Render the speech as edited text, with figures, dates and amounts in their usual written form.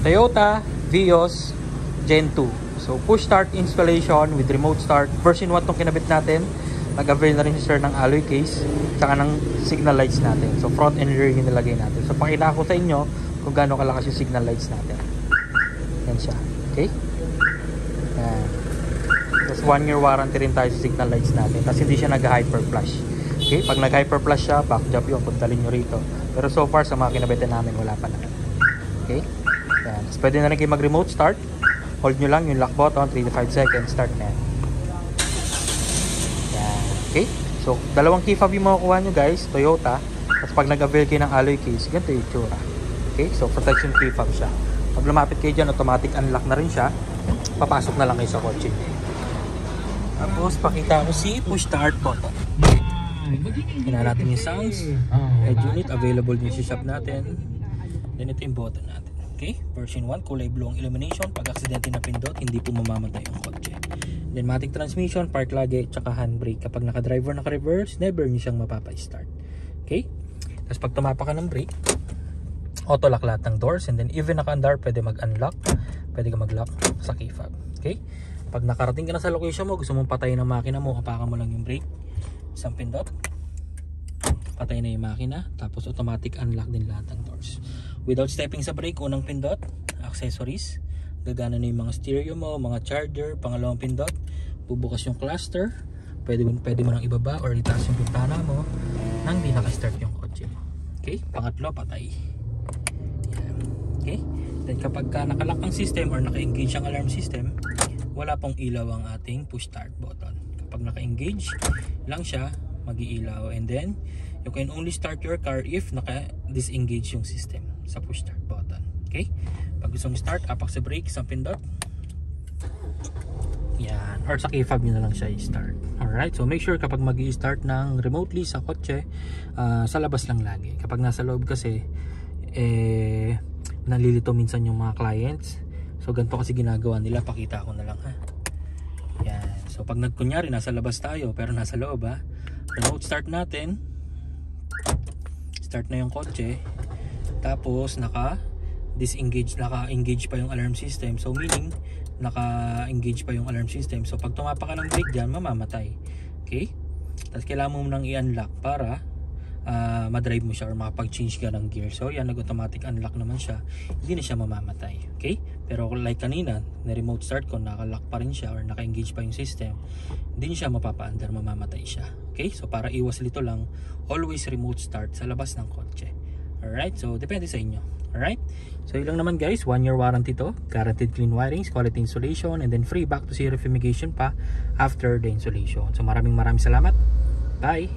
Toyota Vios Gen 2. So push start installation with remote start. Version 1 tong kinabit natin. Nag-avail na rin sir ng alloy case tsaka ng signal lights natin. So front and rear yung nilagay natin. So pakita ko sa inyo kung gaano kalakas yung signal lights natin. Yan siya. Okay? Yan. Tapos 1 year warranty rin tayo sa signal lights natin. Tapos hindi siya nag-hyper flash. Okay? Pag nag-hyper flash siya, back job yun. Puntalin nyo rito. Pero so far sa mga kinabitan namin, wala pa naman. Okay? Yan. Tapos pwede na rin kayo mag-remote start. Hold nyo lang yung lock button, 3 to 5 seconds, start na yan. Yan. Okay? So, dalawang key fob yung makukuha nyo guys, Toyota. Tapos pag nag-avail kayo ng alloy case, ganito yung itsura. Okay? So, protection key fob siya. Pag lumapit kayo dyan, automatic unlock na rin siya. Papasok na lang kayo sa kotse. Tapos, pakita ko si push start button. Hina natin yung sounds. Head unit, available din sa shop natin. Then ito yung button natin. Okay, version 1, kulay blue ang illumination. Pag aksidente na pindot, hindi po mamamatay yung kotse. Then matic transmission, park lagi, tsaka handbrake. Kapag naka-driver, naka-reverse, never nyo siyang mapapa-start. Okay, tapos pag tumapa ka ng brake, auto lock lahat ng doors. And then even naka-andar, pwede mag-unlock, pwede ka mag-lock sa key fob. Okay, pag nakarating ka na sa location mo, gusto mong patayin ang makina mo, hapakan mo lang yung brake, isang pindot, patay na yung makina, tapos automatic unlock din lahat ng doors. Without stepping sa brake, unang pindot, accessories, gagana na yung mga stereo mo, mga charger, pangalawang pindot, bubukas yung cluster, pwede mo nang ibaba or itaas yung pintana mo nang di naka-start yung kotse mo. Okay, pangatlo, patay. Yan. Okay, then kapag nakalock ang system or naka-engage ang alarm system, wala pong ilaw ang ating push start button. Kapag naka-engage lang siya, mag-iilaw, and then you can only start your car if naka-disengage yung system sa push start button. Okay? Pag gusto mong start, apak sa brake, isang pindot. Yan. Or sa key fob nyo na lang siya i-start. Alright? So make sure kapag mag-i-start ng remotely sa kotse, sa labas lang lagi. Kapag nasa loob kasi, nalilito minsan yung mga clients. So ganito kasi ginagawa nila. Pakita ko na lang ha. Yan. So pag nagkunyari, nasa labas tayo, pero nasa loob ha. Remote start natin. Start na yung kotse. Tapos naka-engage pa yung alarm system. So meaning naka-engage pa yung alarm system. So pag tumapa ka ng brake dyan, mamamatay. Okay? Tapos kailangan mo nang i-unlock para madrive mo siya or makapag-change ka ng gear. So yan, nag-automatic unlock naman siya. Hindi na siya mamamatay. Okay? Pero like kanina, na-remote start ko, naka-lock pa rin siya or naka-engage pa yung system, hindi siya mapapa-under, mamamatay siya. Okay? So para iwas lito lang, always remote start sa labas ng kotse. Alright? So depende sa inyo. Alright? So yun lang naman guys, 1 year warranty to, guaranteed clean wirings, quality insulation, and then free back to zero fumigation pa after the installation. So maraming salamat. Bye!